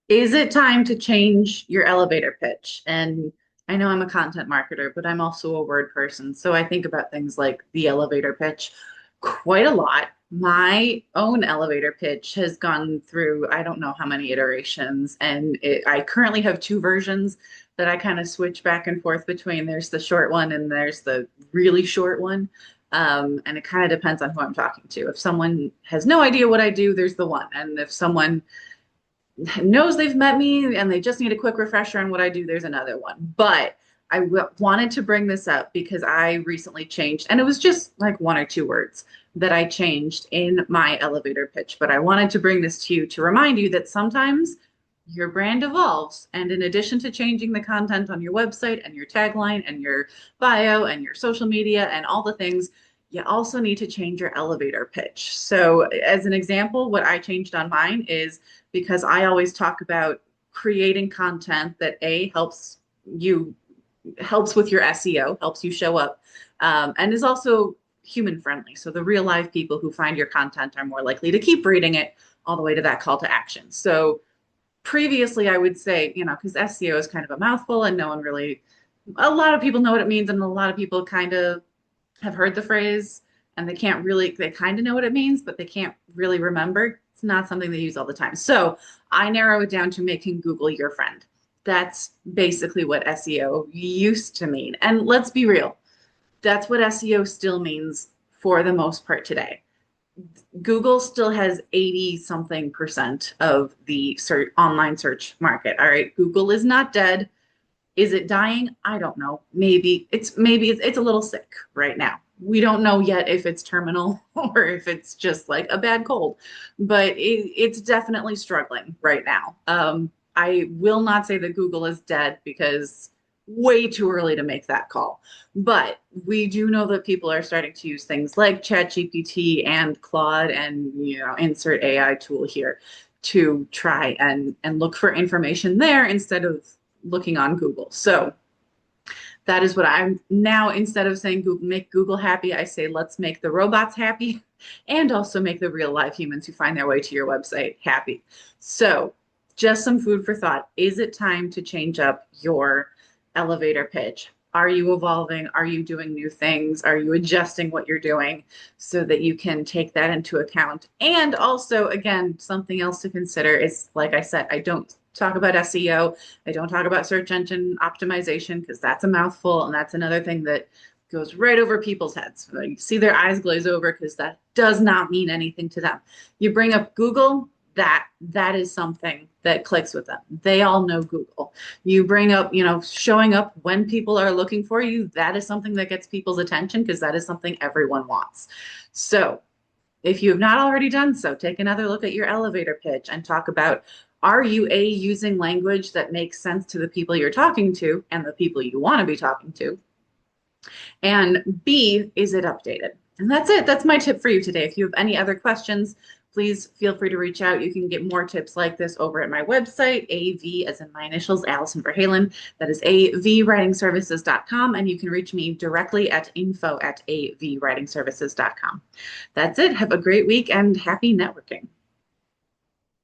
Is it time to change your elevator pitch? And I know I'm a content marketer, but I'm also a word person. So I think about things like the elevator pitch quite a lot. My own elevator pitch has gone through, I don't know how many iterations, and I currently have two versions that I kind of switch back and forth between. There's the short one and there's the really short one. And it kind of depends on who I'm talking to. If someone has no idea what I do, there's the one. And if someone knows they've met me and they just need a quick refresher on what I do, there's another one. But wanted to bring this up because I recently changed, and it was just like one or two words that I changed in my elevator pitch. But I wanted to bring this to you to remind you that sometimes your brand evolves. And in addition to changing the content on your website and your tagline and your bio and your social media and all the things, you also need to change your elevator pitch. So, as an example, what I changed on mine is because I always talk about creating content that A you helps with your SEO, helps you show up, and is also human friendly. So the real live people who find your content are more likely to keep reading it all the way to that call to action. So previously, I would say, because SEO is kind of a mouthful and no one really, a lot of people know what it means, and a lot of people kind of have heard the phrase and they kind of know what it means, but they can't really remember. It's not something they use all the time. So I narrow it down to making Google your friend. That's basically what SEO used to mean. And let's be real, that's what SEO still means for the most part today. Google still has 80 something percent of the online search market. All right. Google is not dead. Is it dying? I don't know. Maybe it's a little sick right now. We don't know yet if it's terminal or if it's just like a bad cold, but it's definitely struggling right now. I will not say that Google is dead because way too early to make that call. But we do know that people are starting to use things like ChatGPT and Claude and insert AI tool here to try and look for information there instead of looking on Google. So that is what I'm now, instead of saying Google, make Google happy, I say let's make the robots happy and also make the real live humans who find their way to your website happy. So just some food for thought. Is it time to change up your elevator pitch? Are you evolving? Are you doing new things? Are you adjusting what you're doing so that you can take that into account? And also, again, something else to consider is, like I said, I don't talk about SEO. I don't talk about search engine optimization because that's a mouthful. And that's another thing that goes right over people's heads. You see their eyes glaze over because that does not mean anything to them. You bring up Google, that is something that clicks with them. They all know Google. You bring up, showing up when people are looking for you, that is something that gets people's attention because that is something everyone wants. So if you have not already done so, take another look at your elevator pitch and talk about, are you A, using language that makes sense to the people you're talking to and the people you want to be talking to? And B, is it updated? And that's it. That's my tip for you today. If you have any other questions, please feel free to reach out. You can get more tips like this over at my website, AV, as in my initials, Allison Verhalen. That is avwritingservices.com. And you can reach me directly at info@avwritingservices.com. That's it. Have a great week and happy networking.